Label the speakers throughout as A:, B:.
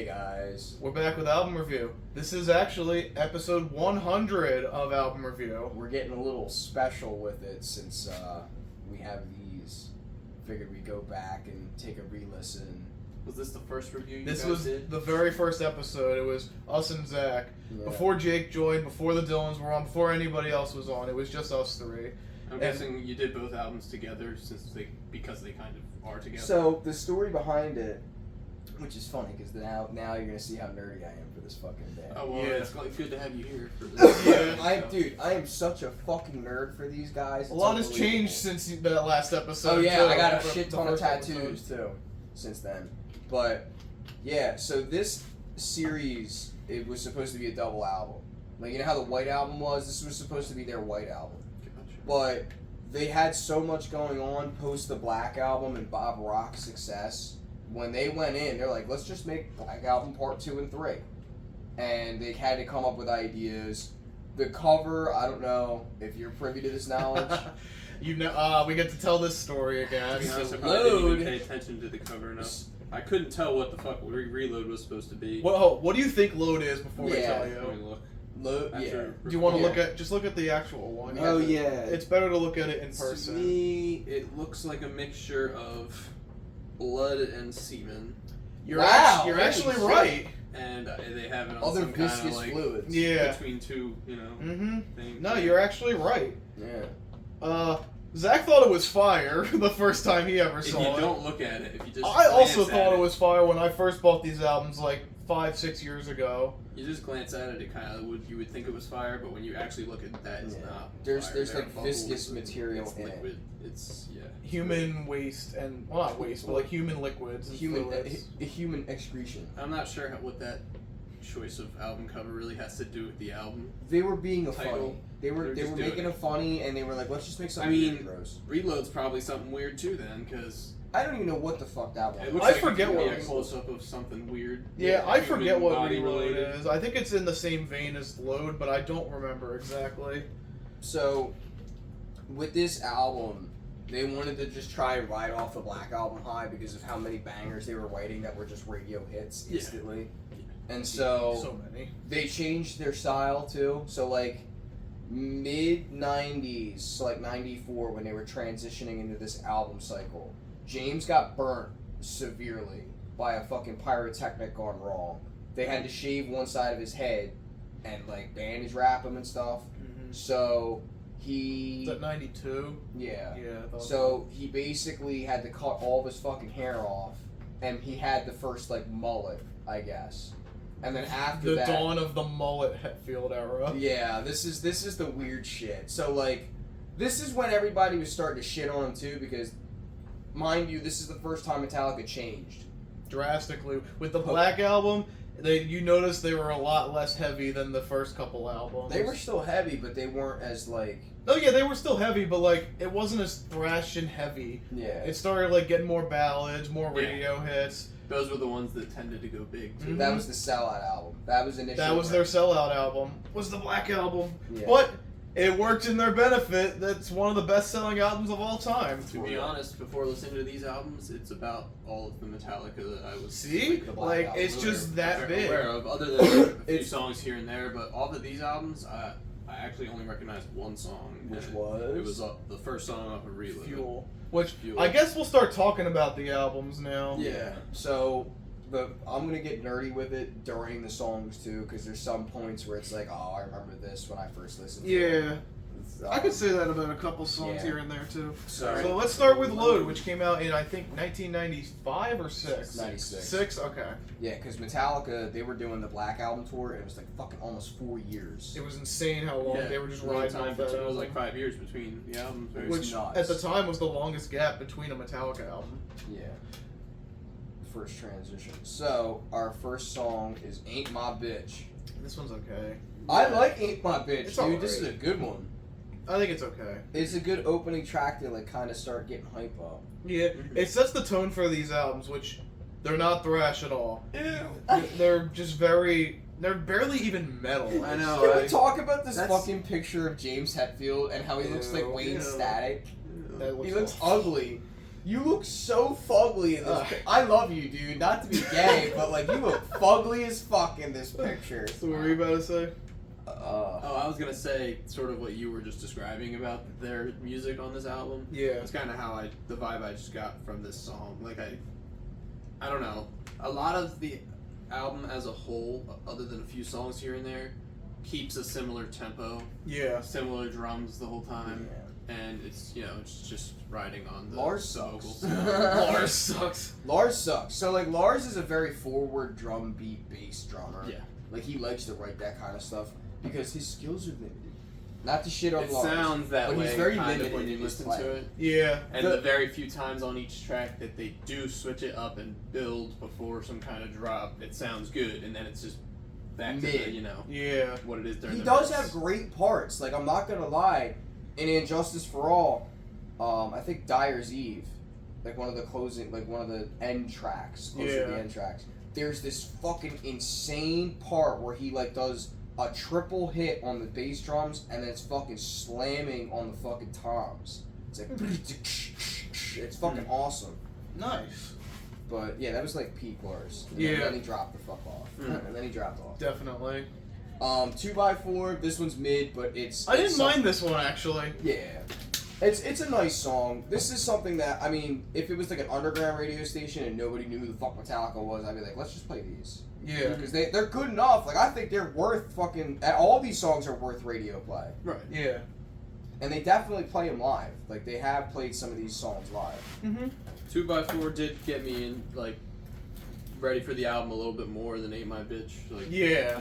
A: Hey guys.
B: We're back with album review. This is actually episode 100 of album review.
A: We're getting a little special with it since we have these. Figured we'd go back and take a re-listen.
C: Was this the first review you
B: This
C: guys
B: was
C: did?
B: the very first episode. It was us and Zach.
A: Yeah.
B: Before Jake joined, before the Dylans were on, before anybody else was on. It was just us three.
C: I'm guessing you did both albums together because they kind of are together.
A: So the story behind it, which is funny because now you're gonna see how nerdy I am for this fucking band.
C: Oh well,
B: Yeah.
C: it's good to have you here for this.
B: Yeah.
A: I am such a fucking nerd for these guys.
B: A
A: It's
B: lot has
A: unbelievable.
B: changed since that last episode.
A: Oh yeah,
B: too.
A: I got a
B: The
A: shit ton of
B: first
A: tattoos
B: episode.
A: too since then. But yeah, so this series, it was supposed to be a double album. Like, you know how the White Album was? This was supposed to be their White Album. But they had so much going on post the Black Album and Bob Rock's success. When they went in, they're like, let's just make Black Album Part 2 and 3. And they had to come up with ideas. The cover, I don't know if you're privy to this knowledge.
B: You know, we get to tell this story again.
C: To be honest, I
A: So
C: probably didn't
A: Load-
C: even pay attention to the cover enough. I couldn't tell what the fuck Reload was supposed to be.
B: What do you think Load is before we
A: Yeah.
B: tell
C: Let me
B: you?
C: look.
A: Yeah.
C: After-
B: Do you want to
A: Yeah.
B: look at the actual one?
A: Oh, yeah.
B: It's better to look at it in
C: To
B: person.
C: me, it looks like a mixture of blood and semen,
B: You're
A: Wow,
B: you're
A: holy
B: actually
A: shit.
B: right.
C: and they have it on
A: Other
C: some kind
A: viscous
C: of like
A: fluids.
B: Yeah.
C: between two,
B: Mm-hmm.
C: things.
B: No, you're actually right.
A: Yeah.
B: Zach thought it was fire the first time he ever
C: If
B: saw
C: you
B: it.
C: don't look at it, if you just
B: I also
C: glance at
B: thought it was fire when I first bought these albums like 5-6 years ago.
C: You just glance at it, it kind of you would think it was fire, but when you actually look at that, it's
A: Yeah.
C: not.
A: There's
C: fire.
A: there's
C: There are
A: like
C: bubbles
A: viscous
C: and
A: material
C: it's
A: in
C: liquid. It's
B: Human waste and well, not waste, but like human liquids and
A: Human
B: fluids.
A: human excretion.
C: I'm not sure what that choice of album cover really has to do with the album.
A: They were being a
C: Title.
A: funny. They were
C: They're just
A: making
C: doing
A: a
C: it.
A: funny, and they were like, let's just make something
C: I mean,
A: really gross.
C: Reload's probably something weird too, then, because
A: I don't even know what the fuck that was.
C: it looks
B: I
C: like
B: forget
C: it could
B: what
C: be
B: it
C: a
B: was.
C: close up of something weird.
B: Yeah, I
C: human
B: forget what
C: body
B: Reload
C: related.
B: is. I think it's in the same vein as Load, but I don't remember exactly.
A: So, with this album, they wanted to just try and ride off the Black Album high because of how many bangers they were writing that were just radio hits
C: Yeah.
A: instantly. And so
B: So many.
A: they changed their style too. So like mid 90s, so like 94 when they were transitioning into this album cycle, James got burnt severely by a fucking pyrotechnic gone wrong. They had to shave one side of his head and like bandage wrap him and stuff.
B: Mm-hmm.
A: So he
B: Is that 92?
A: yeah.
B: Yeah. I thought
A: So he basically had to cut all of his fucking hair off, and he had the first like mullet, I guess. And then after
B: the
A: that,
B: dawn of the mullet Hetfield era.
A: yeah, this is the weird shit. So like, this is when everybody was starting to shit on him too, because, mind you, this is the first time Metallica changed.
B: Drastically. With the Black Album, you notice they were a lot less heavy than the first couple albums.
A: They were still heavy, but they weren't as like,
B: Oh yeah, they were still heavy, but like it wasn't as thrash and heavy.
A: yeah.
B: It started like getting more ballads, more
C: Yeah.
B: radio hits.
C: Those were the ones that tended to go big too.
B: Mhm.
A: That was the Sellout album. That was initially.
B: That was their sellout album. Was the Black Album,
A: Yeah.
B: but it worked in their benefit. That's one of the best-selling albums of all time.
C: To be honest, before listening to these albums, it's about all of the Metallica that I was
B: See,
A: the Black
B: like
A: Album.
B: it's just that big.
C: aware of, other than a few
A: It's-
C: songs here and there. But all of these albums, I actually only recognized one song,
A: Which
C: and
A: was?
C: It was the first song off of Reload.
B: Fuel. Which
C: Fuel.
B: I guess we'll start talking about the albums now.
A: Yeah. So, I'm gonna get nerdy with it during the songs too, because there's some points where it's like, oh, I remember this when I first listened to it.
B: Yeah. I could say that about a couple songs
A: Yeah.
B: here and there too.
A: So,
B: So let's start with Load, which came out in I think 1995 or 6.
A: 96.
B: 6. Okay.
A: yeah, because Metallica, they were doing the Black Album tour, and it was like fucking almost 4 years.
B: It was insane how long
C: Yeah,
B: they were just
C: long
B: riding
C: time
B: off that
C: between- It was
B: album.
C: like 5 years between the albums. Right?
B: Which
A: nuts.
B: at the time was the longest gap between a Metallica album.
A: Yeah. First transition. So, our first song is Ain't My Bitch.
B: This one's okay.
A: I like Ain't My Bitch,
B: It's
A: dude. This is a
B: alright.
A: good one.
B: I think it's okay.
A: It's a good opening track to like kind of start getting hype up.
B: Yeah, it sets the tone for these albums, which they're not thrash at all. They're just very. They're barely even metal.
C: I know.
A: Can we
C: right?
A: talk about this
C: That's-
A: fucking picture of James Hetfield and how he looks like Wayne
B: Ew.
A: Static?
B: That
A: He looks
B: awful.
A: ugly. You look so fugly in this. I love you, dude. Not to be gay, but like you look fugly as fuck in this picture.
B: So what were you about to say?
C: I was gonna say sort of what you were just describing about their music on this album.
B: Yeah.
C: It's kind of how the vibe I just got from this song. Like I don't know. A lot of the album as a whole, other than a few songs here and there, keeps a similar tempo,
B: Yeah.
C: similar drums the whole time,
A: Yeah.
C: and it's it's just riding on the
A: Lars sucks.
C: vocals.
B: Lars sucks.
A: Lars sucks. So like Lars is a very forward drum beat bass drummer.
C: Yeah.
A: Like he likes to write that kind of stuff because his skills are limited. Not to shit on
C: It
A: Lars.
C: sounds that
A: but
C: way
A: he's very
C: kind of
A: limited
C: when you
A: in his
C: listen
A: play.
C: to it.
B: Yeah.
C: And the very few times on each track that they do switch it up and build before some kind of drop, it sounds good, and then it's just back to
A: Mid.
C: the,
B: Yeah.
C: what it is during
A: He
C: the
A: does
C: verse.
A: have great parts. Like I'm not gonna lie, in Injustice for All, I think Dyer's Eve, like one of the end tracks, close to the end tracks. There's this fucking insane part where he like does a triple hit on the bass drums and then it's fucking slamming on the fucking toms. It's like it's fucking awesome.
B: Nice.
A: But yeah, that was like peak Lars. And
B: Yeah.
A: then he dropped the fuck off. And then he dropped off.
B: Definitely.
A: 2x4. This one's mid, but
B: I didn't mind this one actually.
A: Yeah, it's a nice song. This is something that if it was like an underground radio station and nobody knew who the fuck Metallica was, I'd be like, let's just play these.
B: Yeah.
A: Because they're good enough. Like I think they're worth fucking. All these songs are worth radio play,
C: Right.
B: Yeah.
A: and they definitely play them live. Like they have played some of these songs live.
B: Mm-hmm.
C: 2x4 did get me in, like, ready for the album a little bit more than Ain't My Bitch. Like,
B: Yeah.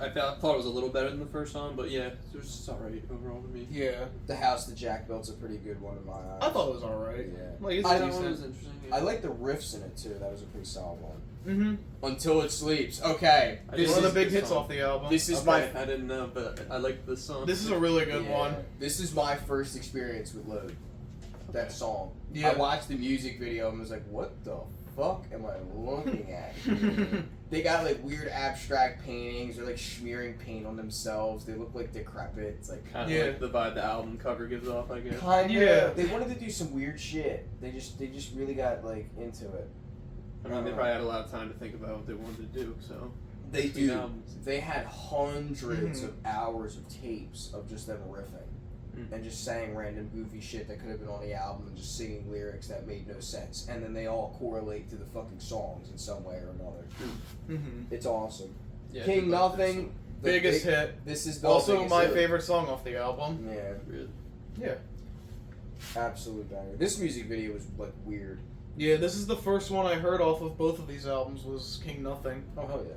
C: I thought it was a little better than the first song, but yeah, it was just alright overall to me.
B: Yeah.
A: The House that Jack Built's a pretty good one in my eyes.
B: I thought it was alright.
A: Yeah.
B: Like it's
A: I
C: That
B: decent.
C: one was interesting. Yeah.
A: I like the riffs in it too. That was a pretty solid one.
B: Mm-hmm.
A: Until It Sleeps. Okay.
C: I
A: This
C: didn't
B: One
A: is
B: of the big
C: this
B: hits
C: song.
B: off the album.
A: This is
C: Okay, I didn't know, but I liked this song.
B: This is a really good
A: Yeah.
B: one.
A: This is my first experience with Load. That song.
B: Yeah.
A: I watched the music video and was like, what the fuck am I looking at? They got like weird abstract paintings. They're like smearing paint on themselves. They look like decrepit. It's like
C: kind of
B: Yeah.
C: like the vibe the album cover gives off, I guess.
A: kinda.
B: Yeah.
A: They wanted to do some weird shit. They just really got like into it.
C: I mean, they probably had a lot of time to think about what they wanted to do, so.
A: They
C: Between
A: do.
C: albums.
A: They had hundreds
B: Mhm.
A: of hours of tapes of just them riffing.
C: Mm.
A: And just saying random goofy shit that could have been on the album and just singing lyrics that made no sense. And then they all correlate to the fucking songs in some way or another.
B: Mm-hmm.
A: It's awesome.
C: Yeah, I
A: King
C: did like this
A: Nothing.
C: song.
A: the
B: Biggest
A: big-
B: hit.
A: This is the
B: Also
A: biggest
B: my
A: hit.
B: favorite song off the album.
A: Yeah,
C: Really.
B: Yeah.
A: absolute banger. This music video was like weird.
B: Yeah, this is the first one I heard off of both of these albums was King Nothing.
A: Oh hell yeah.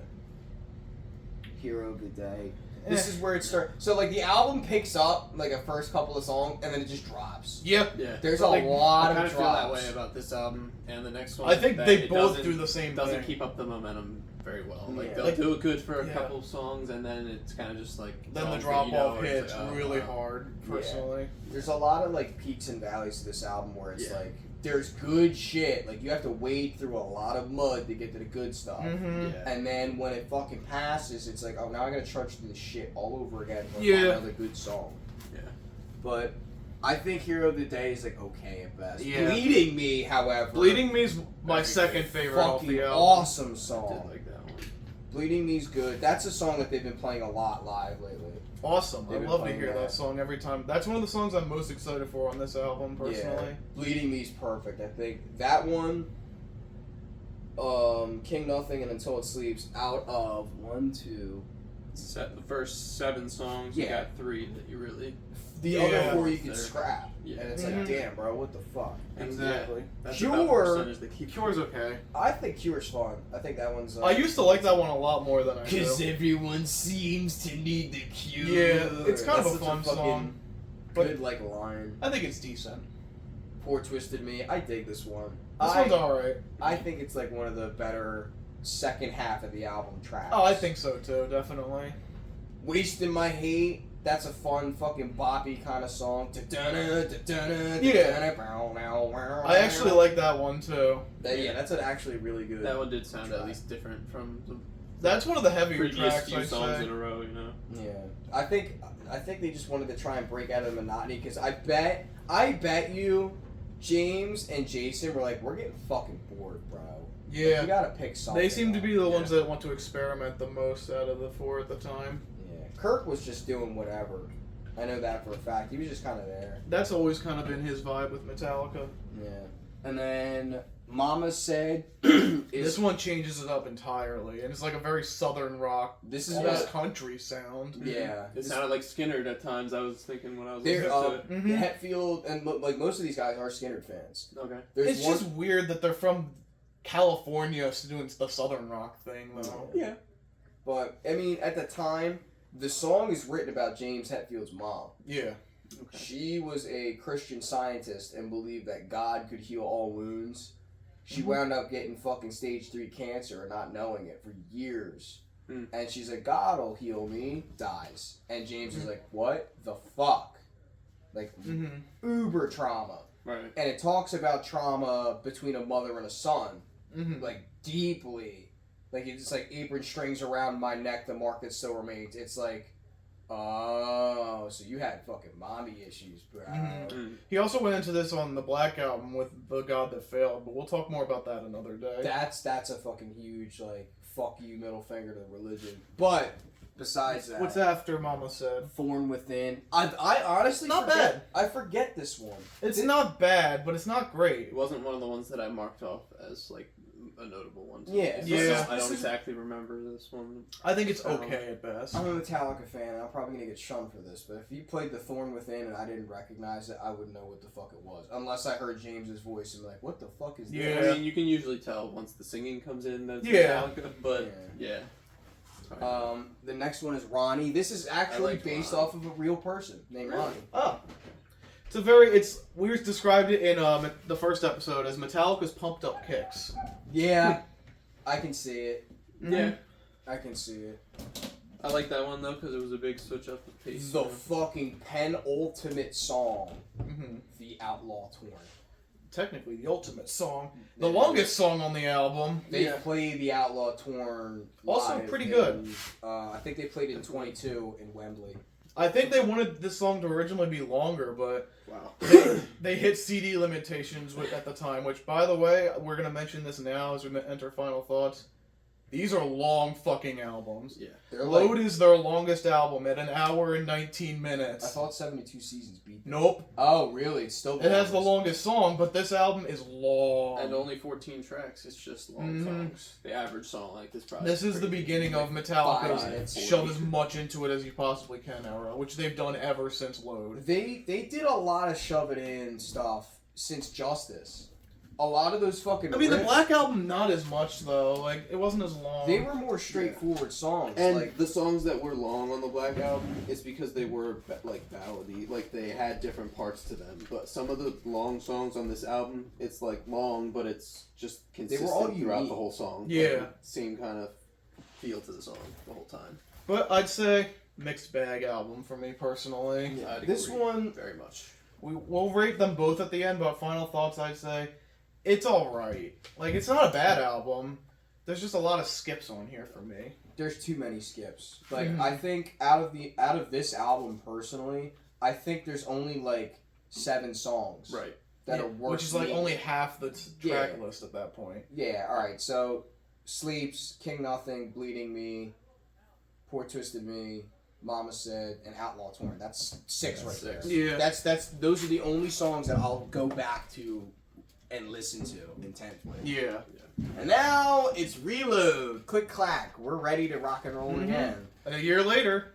A: Hero of the Day.
B: Eh.
A: This is where it starts. So like the album picks up like a first couple of songs and then it just drops.
B: Yep.
C: Yeah.
A: There's
B: But,
A: a
B: like,
A: lot
C: I
A: of
C: kind of feel that
A: drops.
C: way about this album and the next one.
B: I think
C: that
B: they
C: it
B: both
C: doesn't-
B: do the same
C: doesn't
B: thing.
C: keep up the momentum very well. Like
A: Yeah.
C: they'll
B: Like-
C: do it good for a
B: yeah.
C: couple songs, and then it's kind of just like
B: Then the
C: songs that
B: drop
C: you know,
B: off
C: and it's
B: hits
C: like, oh,
B: really
C: wow.
B: hard, personally.
A: There's a lot of like peaks and valleys to this album where it's
C: Yeah.
A: like there's good shit. Like you have to wade through a lot of mud to get to the good stuff.
B: Mm-hmm.
C: Yeah.
A: And then when it fucking passes, it's like, oh, now I gotta trudge through the shit all over again to find
B: Yeah.
A: another good song.
C: Yeah.
A: But I think Hero of the Day is like okay at best.
B: Yeah.
A: Bleeding Me, however,
B: Bleeding Me is my
C: Very
B: second
C: good.
B: favorite off
A: fucking
B: the album.
A: awesome
C: I did
A: song.
C: like that one.
A: Bleeding Me's good. That's a song that they've been playing a lot live lately.
B: Awesome.
A: They've
B: I
A: been
B: love to
A: playing
B: hear
A: that.
B: that song every time. That's one of the songs I'm most excited for on this album, personally.
A: Yeah. Bleeding Me's perfect. I think that one, King Nothing and Until It Sleeps, out of 1, 2.
C: The first 7 songs, you
A: Yeah.
C: got 3 that you really.
A: The
B: Yeah.
A: other 4 you can
C: There.
A: scrap.
C: Yeah.
A: And it's
B: Mhm.
A: like, damn, bro, what the fuck?
B: Exactly.
C: That's
A: Cure-
C: about the percentage they keep.
B: Cure's okay.
A: I think Cure's fun. I think that one's.
B: I used to like that one a lot more than I do.
A: everyone seems to need the cure.
B: Yeah, it's kind of
A: That's
B: a
A: such
B: fun
A: fucking
B: song. But
A: Good like line.
B: I think it's decent.
A: Poor Twisted Me. I dig this one.
B: This one's alright.
A: I think it's like one of the better second half of the album tracks.
B: Oh, I think so too, definitely.
A: Wasting My Hate. That's a fun fucking boppy kind of song.
B: I actually like that one too.
A: Yeah, that's actually really good.
C: That one did sound
A: track.
C: at least different from the
B: That's one of the heavier
C: previous
B: tracks,
C: few
B: I'd
C: songs
B: say.
C: in a row, you know.
A: Yeah, I think they just wanted to try and break out of the monotony because I bet you James and Jason were like, we're getting fucking bored, bro.
B: Yeah.
A: You gotta pick something.
B: They seem to be the
C: Yeah.
B: ones that want to experiment the most out of the four at the time.
A: Yeah. Kirk was just doing whatever. I know that for a fact. He was just kind of there.
B: That's always kind of been his vibe with Metallica.
A: Yeah. And then Mama Said
B: This one changes it up entirely, and it's like a very southern rock,
A: This is
B: almost
A: about,
B: country sound.
A: yeah.
C: It sounded like Skinner at times. I was thinking when I was
A: They're
C: listening to it.
B: Mhm.
A: Hetfield and like most of these guys are Skinner fans.
C: Okay.
A: There's
B: It's
A: one,
B: just weird that they're from California doing the southern rock thing, though.
A: Yeah. But I mean, at the time, the song is written about James Hetfield's mom.
B: Yeah.
C: Okay.
A: She was a Christian scientist and believed that God could heal all wounds. She
B: Mhm.
A: wound up getting fucking stage 3 cancer and not knowing it for years.
C: Mm.
A: And she's like, God will heal me, dies. And James is like, what the fuck? Like,
B: Mm-hmm.
A: uber trauma.
C: Right.
A: And it talks about trauma between a mother and a son,
B: Mm-hmm.
A: like, deeply. Like, it's like apron strings around my neck, the mark that still remains. It's like, oh, so you had fucking mommy issues, bro.
B: Mhm.
C: Mm.
B: He also went into this on the Black Album with The God That Failed, but we'll talk more about that another day.
A: That's a fucking huge, like, fuck you middle finger to religion. But besides that,
B: What's after Mama Said?
A: Thorn Within. I honestly
B: Not
A: forget, I forget this one.
B: It's not bad, but it's not great.
C: It wasn't one of the ones that I marked off as like a notable one.
A: Yeah,
C: It's
B: yeah.
C: just- I
A: This
C: don't
A: is-
C: exactly remember this one.
B: I think it's okay at best.
A: I'm a Metallica fan, and I'm probably gonna get shunned for this, but if you played The Thorn Within and I didn't recognize it, I wouldn't know what the fuck it was. Unless I heard James's voice and be like, what the fuck is
B: Yeah.
A: this?
C: I mean, you can usually tell once the singing comes in that it's
B: Yeah.
C: Metallica, but yeah.
A: The next one is Ronnie. This is actually
C: like
A: based
C: Ronnie.
A: off of a real person named
C: Really?
A: Ronnie.
B: Oh. We described it in the first episode as Metallica's Pumped Up Kicks.
A: Yeah, I can see it.
C: Yeah.
A: I can see it.
C: I like that one though because it was a big switch up the pace.
A: The fucking penultimate song,
B: Mm-hmm.
A: The Outlaw Torn.
B: Technically, the ultimate song. The longest song on the album.
A: They
C: Yeah.
A: play The Outlaw Torn
B: Also
A: live
B: pretty
A: in,
B: good.
A: I think they played it in 22 in Wembley.
B: I think they wanted this song to originally be longer, but
C: Wow.
B: they hit CD limitations at the time, which, by the way, we're going to mention this now as we enter final thoughts. These are long fucking albums.
C: Yeah.
A: They're
B: Load
A: like,
B: is their longest album at 1 hour and 19
A: I
B: minutes.
A: thought 72 seasons beat them.
B: Nope.
A: Oh, really? It's still
B: It has the longest song, but this album is long.
C: And only 14 tracks. It's just long
B: Mhm.
C: songs. The average song like this probably.
B: This is the
C: pretty-
B: beginning of
A: Five
B: Metallica's
A: minutes.
B: shove as much into it as you possibly can era, which they've done ever since Load.
A: They did a lot of shove it in stuff since Justice. A lot of those fucking
B: I mean, the
A: riffs,
B: Black Album, not as much, though. Like, it wasn't as long.
A: they were more straightforward songs.
C: And
A: like,
C: the songs that were long on the Black Album is because they were like ballady, like they had different parts to them. But some of the long songs on this album, it's like long, but it's just consistent
A: all
C: throughout
A: unique.
C: the whole song.
B: Yeah.
C: Like, same kind of feel to the song the whole time.
B: But I'd say mixed bag album for me, personally.
C: I'd
A: this
C: agree
A: one,
C: very much.
B: We'll rate them both at the end, but final thoughts, I'd say it's alright. Like, it's not a bad album. There's just a lot of skips on here for me.
A: there's too many skips. Like,
B: Mhm.
A: I think out of this album personally, I think there's only like 7 songs
C: Right.
A: that
B: Yeah,
A: are worth
B: which is like
A: me.
B: only half the track
A: Yeah.
B: list at that point.
A: Yeah, alright, so Sleeps, King Nothing, Bleeding Me, Poor Twisted Me, Mama Said, and Outlaw Torn. That's 6 right there.
B: Yeah.
A: That's those are the only songs that I'll go back to and listen to intently.
B: Yeah.
A: And now it's reload. Click clack. We're ready to rock and roll
B: Mhm.
A: again.
B: A year later,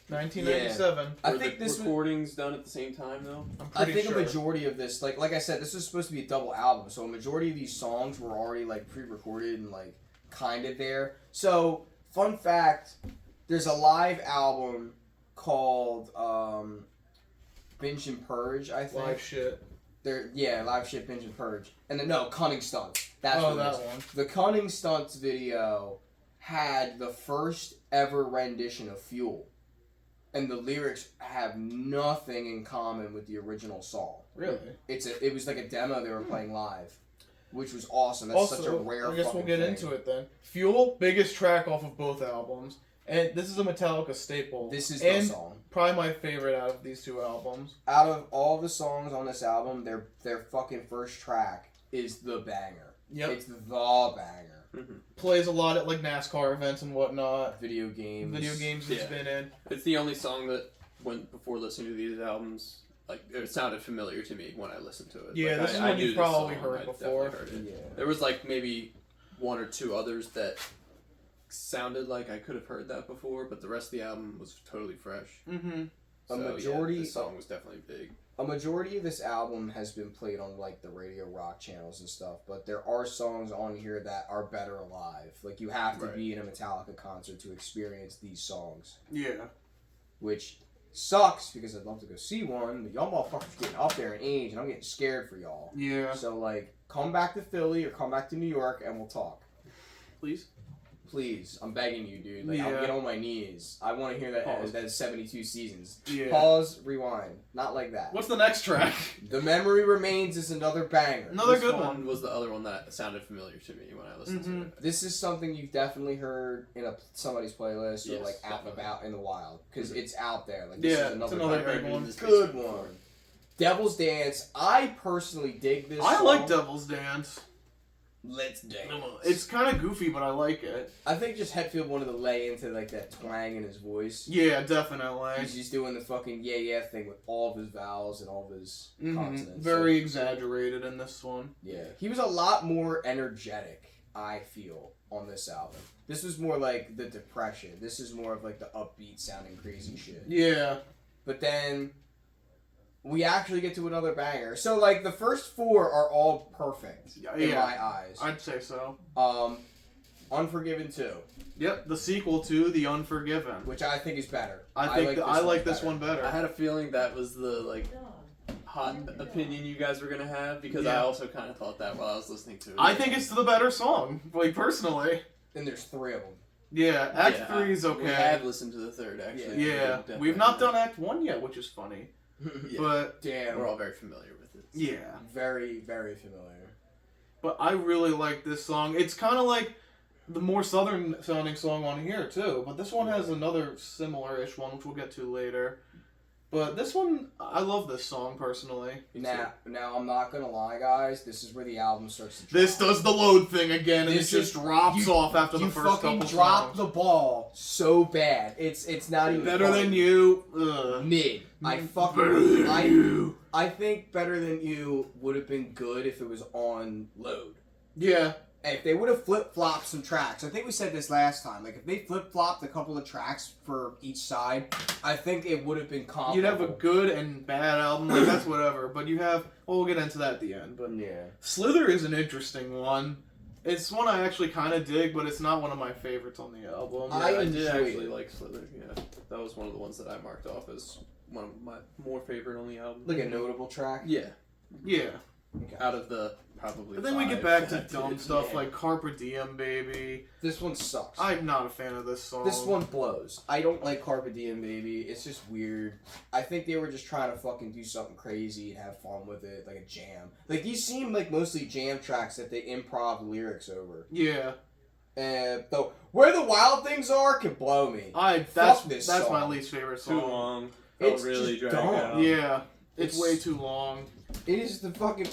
B: 1997.
A: I
C: Were
A: think
C: the
A: this was,
C: recordings done at the same time though.
B: I'm
A: I
B: pretty
A: think
B: sure.
A: a majority of this, like I said, this was supposed to be a double album, so a majority of these songs were already like pre-recorded and like kind of there. So, fun fact, there's a live album called Binge and Purge, I think.
B: Live shit.
A: Live shit, Binge and Purge. And then no, Cunning Stunts. That's
B: Oh,
A: what it
B: that
A: is.
B: one.
A: The Cunning Stunts video had the first ever rendition of Fuel. And the lyrics have nothing in common with the original song.
B: Really?
A: It was like a demo they were playing live, which was awesome. That's
B: Also,
A: such a rare
B: I guess we'll
A: fucking
B: get
A: thing.
B: into it then. Fuel, biggest track off of both albums. And this is a Metallica staple.
A: This is
B: and
A: the song.
B: probably my favorite out of these two albums.
A: Out of all the songs on this album, their fucking first track is the banger.
B: Yep.
A: It's the banger.
C: Mm-hmm.
B: Plays a lot at like NASCAR events and whatnot.
A: Video games.
B: It's been in.
C: It's the only song that, before listening to these albums, like it sounded familiar to me when I listened to it.
B: Yeah,
C: like,
B: this is
C: I
B: one
C: knew
B: you've
C: this
B: probably
C: song.
B: heard
C: I
B: before.
C: definitely heard it.
A: Yeah.
C: There was like maybe one or two others that sounded like I could have heard that before, but the rest of the album was totally fresh.
B: Mm-hmm.
C: So,
A: majority-
C: this song was definitely big.
A: A majority of this album has been played on like the radio rock channels and stuff, but there are songs on here that are better alive. Like you have to
C: Right.
A: be in a Metallica concert to experience these songs,
B: Yeah.
A: which sucks because I'd love to go see one, but y'all motherfuckers getting up there in age, and I'm getting scared for y'all.
B: Yeah.
A: So like, come back to Philly or come back to New York, and we'll talk.
B: Please.
A: Please, I'm begging you, dude. Like,
B: Yeah.
A: I'll get on my knees. I want to hear that.
C: Pause.
A: That 72 seasons.
B: Yeah.
A: Pause. Rewind. Not like that.
B: What's the next track?
A: The Memory Remains is another banger.
B: Another
C: This
B: good
C: one
B: one.
C: was the other one that sounded familiar to me when I listened to it.
A: This is something you've definitely heard in somebody's playlist or
C: Yes,
A: like out and
C: definitely.
A: about in the wild because
C: Mhm.
A: it's out there. Like this
B: Yeah,
A: is
B: it's
A: another,
B: another
A: banger.
B: big one.
A: Good one. Devil's Dance. I personally dig this.
B: I
A: song.
B: like Devil's Dance.
A: Let's dance.
B: It's kind of goofy, but I like it.
A: I think just Hetfield wanted to lay into like that twang in his voice.
B: Yeah, definitely.
A: He's just doing the fucking yeah thing with all of his vowels and all of his consonants.
B: Very exaggerated in this one.
A: Yeah. He was a lot more energetic, I feel, on this album. This was more like the depression. This is more of like the upbeat sounding crazy shit.
B: Yeah.
A: But then we actually get to another banger. So like the first four are all perfect in
B: Yeah.
A: my eyes.
B: I'd say so.
A: Unforgiven 2,
B: Yep, the sequel to The Unforgiven.
A: which I think is better.
B: I like this one better.
C: I had a feeling that was the hot opinion you guys were gonna have because I
B: Yeah.
C: also kind of thought that while I was listening to it.
B: I think it's the better song, like personally.
A: And there's 3 of them.
B: Yeah, Act 3 is
C: We
B: okay.
C: have listened to the third actually.
B: Yeah,
C: Definitely.
B: we've not done Act 1 yet, which is funny.
C: Yeah.
B: But
A: Damn.
C: We're all very familiar with it.
B: yeah,
A: Very, very familiar.
B: but I really like this song. It's kind of like the more southern sounding song on here too, but this one has another similar-ish one, which we'll get to later. But this one, I love this song personally.
A: Now I'm not gonna lie, guys. This is where the album starts to drop.
B: This does the load thing again, and
A: This
B: it just
A: is-
B: drops
A: you-
B: off after the
A: You
B: first
A: fucking
B: couple
A: drop
B: songs.
A: the ball so bad. It's not even
B: Better
A: funny.
B: Than You. Ugh.
A: Mid. I
B: Better
A: fucking
B: Than You.
A: I think Better Than You would have been good if it was on load.
B: Yeah.
A: If they would have flip-flopped some tracks, I think we said this last time, like if they flip-flopped a couple of tracks for each side, I think it would have been comparable.
B: You'd have a good and bad album, like that's whatever, but you have, well, we'll get into that at the end, but
A: Yeah.
B: Slither is an interesting one. It's one I actually kind of dig, but it's not one of my favorites on the album.
C: Yeah,
A: I
C: I did
A: enjoy
C: actually
A: it.
C: like Slither. Yeah, that was one of the ones that I marked off as one of my more favorite on the album.
A: Like a notable track.
C: Yeah,
B: Yeah.
A: Okay.
C: out of the probably.
B: But then we get
C: 5
B: back to
C: that I
B: dumb
C: did.
B: stuff
A: yeah.
B: like Carpe Diem, Baby.
A: This one sucks.
B: I'm not a fan of this song.
A: This one blows. I don't like Carpe Diem, baby. It's just weird. I think they were just trying to fucking do something crazy and have fun with it, like a jam. Like, these seem like mostly jam tracks that they improv the lyrics over.
B: Yeah.
A: And, though, Where the Wild Things Are can blow me.
B: That's
A: this
B: my
A: song.
B: least favorite
C: Too
B: song.
C: long.
A: It's
C: really
A: just
C: dragged
A: dumb.
C: out.
B: Yeah. It's
A: It's-
B: way too long.
A: It is the fucking...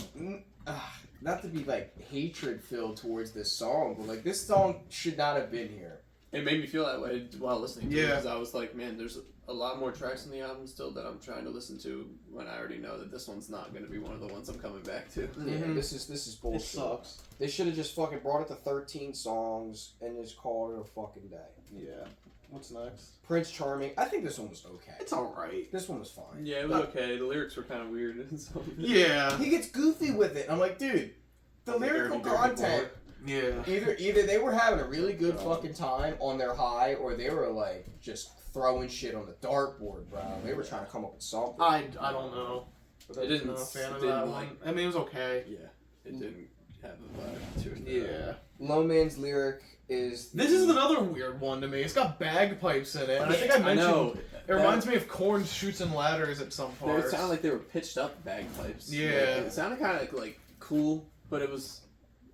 A: not to be, like, hatred-filled towards this song, but, like, this song should not have been here.
C: It made me feel that way while listening to it
B: Yeah.
C: because I was like, man, there's a lot more tracks in the album still that I'm trying to listen to when I already know that this one's not going to be one of the ones I'm coming back to.
A: Yeah,
B: Mhm.
A: this is bullshit.
B: It sucks.
A: They should have just fucking brought it to 13 songs and just called it a fucking day.
B: Yeah. What's next?
A: Prince Charming. I think this one was okay.
B: It's alright.
A: This one was fine.
C: Yeah, it was okay. The lyrics were kind of weird and so.
B: Yeah.
A: He gets goofy with it. I'm like, dude, the lyrical
C: Dirty, dirty
A: content.
B: Yeah.
A: Either they were having a really good fucking time on their high, or they were like just throwing shit on the dartboard, bro. They were trying to come up with something.
B: I don't know.
C: It didn't.
B: Not a fan
C: it
B: of
C: didn't
B: that
C: like.
B: one. I mean, it was okay.
C: Yeah, it didn't have a vibe to it.
B: Yeah.
A: Low Man's lyric is.
B: This is another weird one to me. It's got bagpipes in it. And I think I mentioned
C: know.
B: it reminds me of Korn's Shoots and Ladders at some
C: It
B: parts.
C: sounded like they were pitched up bagpipes.
B: Yeah.
C: Like, it sounded kind of like cool, but it was.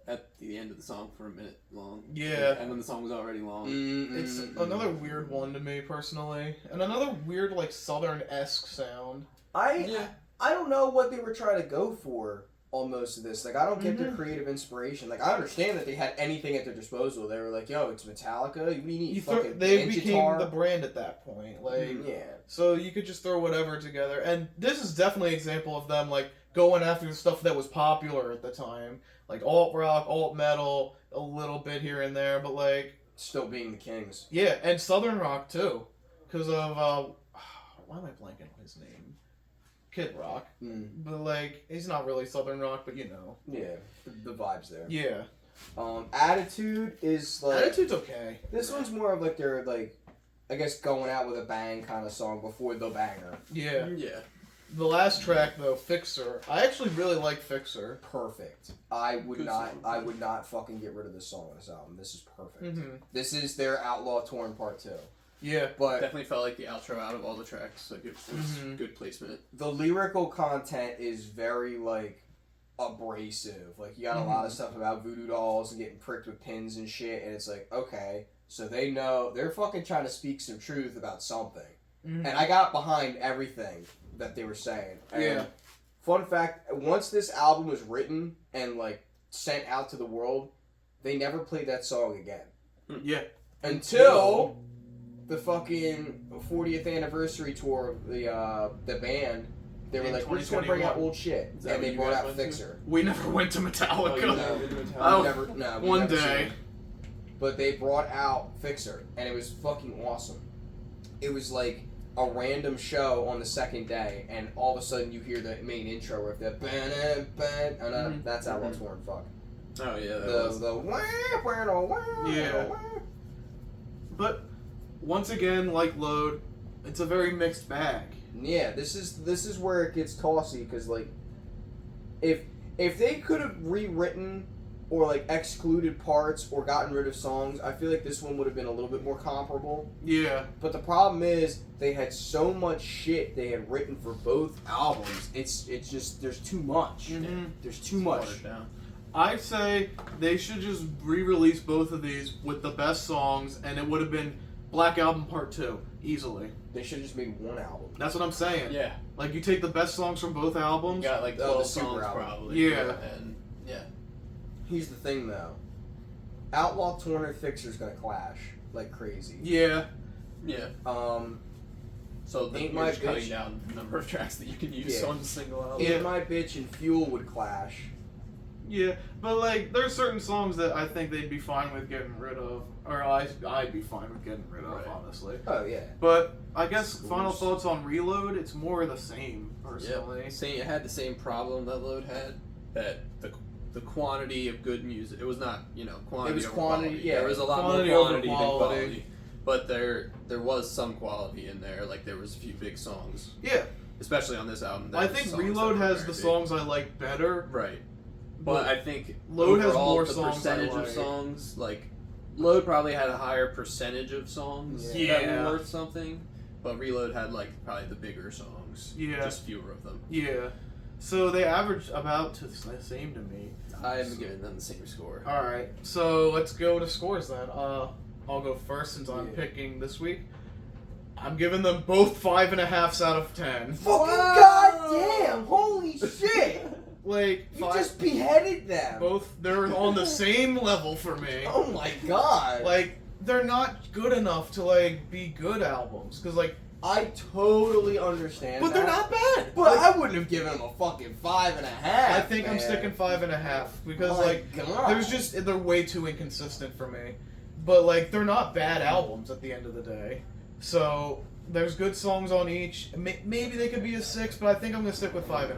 C: at the end of the song for a minute long.
B: Yeah.
C: And when the song was already long.
B: It's another weird one to me personally, and another weird like Southern-esque sound.
A: I don't know what they were trying to go for on most of this. Like, I don't get the creative inspiration. Like, I understand that they had anything at their disposal. They were like, "Yo, it's Metallica. What do you need?
B: They became the brand at that point. Like, so you could just throw whatever together. And this is definitely an example of them like going after the stuff that was popular at the time, like alt rock, alt metal, a little bit here and there, but like
A: still being the kings.
B: Yeah, and Southern rock too, because of why am I blanking on his name? Kid Rock, but like he's not really Southern rock, but you know.
A: Yeah, the vibes there.
B: Yeah.
A: Attitude is like
B: Attitude's okay.
A: This one's more of like their like, I guess going out with a bang kind of song before the banger.
B: Yeah.
C: Yeah.
B: The last track though, Fixer. I actually really like Fixer.
A: Perfect. I would
C: Good
A: not.
C: song.
A: I would not fucking get rid of this song on this album. This is perfect.
B: Mm-hmm.
A: This is their Outlaw Torn Part 2.
B: Yeah,
A: but
C: Definitely felt like the outro out of all the tracks. Like it was good placement.
A: the lyrical content is very like abrasive. Like you got a lot of stuff about voodoo dolls and getting pricked with pins and shit, and it's like, okay, so they know they're fucking trying to speak some truth about something. And I got behind everything that they were saying. And fun fact, once this album was written and like sent out to the world, they never played that song again.
B: Yeah.
A: Until the fucking 40th anniversary tour of the band, they were like, we're just gonna bring out old shit, and they brought out Fixer.
B: We never went to Metallica.
A: We
B: One
A: never
B: day.
A: seen it. But they brought out Fixer, and it was fucking awesome. It was like a random show on the second day, and all of a sudden you hear the main intro with the that's Outlaw Torn. Fuck.
C: Oh yeah.
B: Yeah. But once again, like Load, it's a very mixed bag.
A: Yeah, this is where it gets tossy because like, if they could have rewritten or like excluded parts or gotten rid of songs, I feel like this one would have been a little bit more comparable.
B: Yeah.
A: But the problem is they had so much shit they had written for both albums. It's just there's too much. There's too much.
B: I'd say they should just re-release both of these with the best songs, and it would have been Black Album Part 2, easily.
A: They should have just made one album.
B: That's what I'm saying.
C: Yeah.
B: Like, you take the best songs from both albums.
C: You got like
A: the
C: 12
A: super
C: songs
A: album.
C: probably.
B: Yeah.
C: And yeah.
A: Here's the thing though. Outlaw Torn and Fixer's gonna clash like crazy.
B: Yeah.
C: Yeah. So
A: Ain't
C: you're
A: My
C: just cutting
A: Bitch.
C: down the number of tracks that you can use
A: Yeah.
C: on a single album.
A: Ain't My Bitch and Fuel would clash.
B: Yeah, but like, there's certain songs that I think they'd be fine with getting rid of, or I'd be fine with getting rid of,
C: Right.
B: honestly.
A: Oh yeah.
B: But I guess
A: Scores.
B: final thoughts on Reload, it's more of the same, personally.
C: Yeah. It had the same problem that Load had. That the quantity of good music. It was not quantity.
A: It was
C: over
A: quantity,
C: quality.
A: yeah.
C: There was a lot
B: Quantity
C: more
B: over
C: quantity than
B: quality.
C: quality. But there was some quality in there. Like there was a few big songs,
B: Yeah,
C: especially on this album. There
B: I
C: was
B: think
C: songs that
B: Reload
C: were
B: has
C: very
B: the
C: big.
B: songs I like better.
C: Right. But I think
B: Load has
C: overall,
B: more
C: the
B: songs I
C: percentage
B: like.
C: of songs, like Load probably had a higher percentage of songs that
B: Yeah.
C: were worth something, but Reload had like probably the bigger songs.
B: Yeah.
C: Just fewer of them.
B: Yeah. So they average about to the same to me.
C: I haven't given them the same score.
B: Alright, so let's go to scores then. I'll go first since I'm
A: Yeah.
B: picking this week. I'm giving them both 5.5s out of 10.
A: Fucking goddamn! Holy shit!
B: Like,
A: You just beheaded them.
B: both, they're on the same level for me.
A: Oh my god!
B: Like, they're not good enough to, like, be good albums. Because, like,
A: I totally understand.
B: but they're
A: that,
B: not bad.
A: But
B: Like,
A: I wouldn't have given them a fucking 5.5.
B: I think I'm
A: man.
B: sticking 5.5. Because,
A: My
B: like,
A: God.
B: there's just, they're way too inconsistent for me. But, like, they're not bad albums at the end of the day. So, there's good songs on each. Maybe they could be a 6, but I think I'm going to stick with 5.5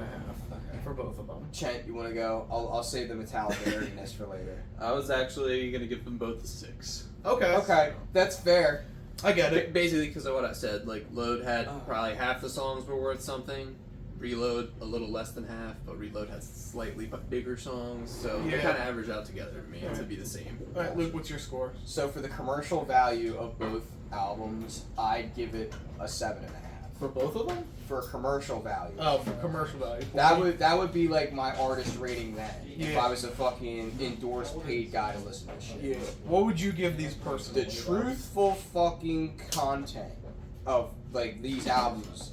B: for both of them.
A: Chent, you want to go? I'll save the Metallica nerdiness for later.
C: I was actually gonna give them both a 6.
B: Okay.
A: Okay, that's fair.
B: I get it.
C: Basically, because of what I said, like Load had probably half the songs were worth something. Reload a little less than half, but Reload has slightly bigger songs, so they
B: Yeah.
C: kind of average out together to me to be the same.
B: Alright, Luke, what's your score?
A: So for the commercial value of both albums, I'd give it a 7.5.
B: For both of them?
A: for commercial value.
B: Oh, for commercial value.
A: That would be like my artist rating then. If
B: Yeah.
A: I was a fucking endorsed paid guy to listen to this shit.
B: Yeah. What would you give these personally?
A: The truthful fucking content of like these albums.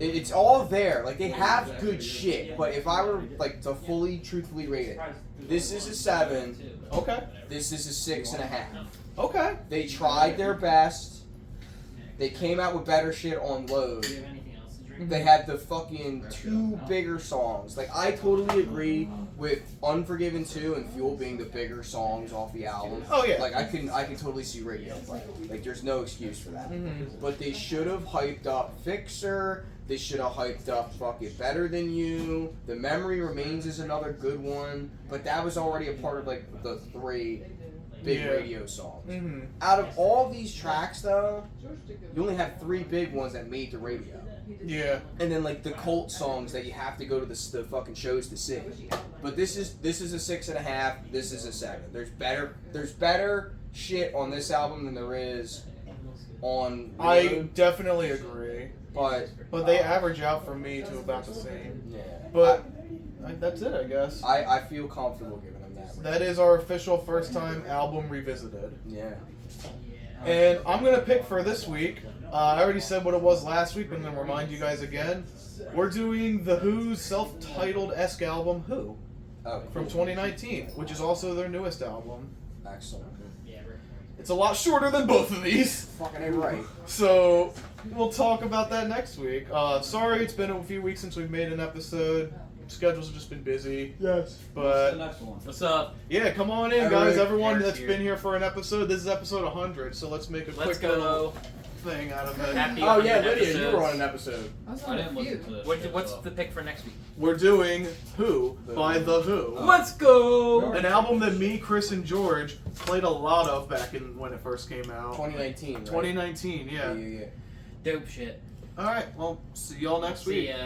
A: It's all there. Like they have good shit, but if I were like to fully truthfully rate it, this is a 7.
B: Okay.
A: This is a 6.5.
B: Okay.
A: They tried their best. They came out with better shit on Load. They had the fucking 2 bigger songs. Like I totally agree with Unforgiven 2 and Fuel being the bigger songs off the album.
B: Oh yeah.
A: Like I can totally see Radio play. Like there's no excuse for that.
B: Mhm.
A: But they should have hyped up Fixer. They should have hyped up Fuck It Better Than You. The Memory Remains is another good one. But that was already a part of like the 3 big
B: Yeah.
A: radio songs.
B: Mhm.
A: Out of all these tracks though, you only have 3 big ones that made the radio.
B: Yeah.
A: And then like the cult songs that you have to go to the fucking shows to see. But this is a 6.5. This is a 7. There's better shit on this album than there is on
B: I
A: Reload,
B: definitely agree.
A: but
B: They average out for me to about the same.
A: yeah.
B: But that's it, I guess.
A: I feel comfortable giving them that.
B: That is our official first time album revisited.
A: Yeah.
B: And I'm going to pick for this week. I already said what it was last week, but I'm going to remind you guys again. We're doing The Who's self-titled-esque album, Who,
A: Oh,
B: from 2019, which is also their newest album.
A: excellent.
B: It's a lot shorter than both of these.
A: Fucking A right.
B: So, we'll talk about that next week. Sorry, it's been a few weeks since we've made an episode. Schedules have just been busy.
A: Yes.
B: But,
D: What's up?
B: yeah, come on in, guys. Everyone
D: Eric's
B: that's
D: here.
B: been here for an episode. This is episode 100, so let's make a
D: Let's
B: quick little
D: go.
B: thing out of it.
D: Happy
A: Oh yeah,
D: 100
A: Lydia, you were on
D: episodes.
A: an episode.
E: I was
D: I
E: on a
D: didn't
E: few.
D: listen to this. What's the pick for next week?
B: We're doing Who by The Who.
D: Let's go!
B: An album that me, Chris, and George played a lot of back in when it first came out.
A: 2019. Right?
B: 2019, yeah.
A: Yeah.
D: Dope shit.
B: Alright, well, see y'all next week.
D: See ya.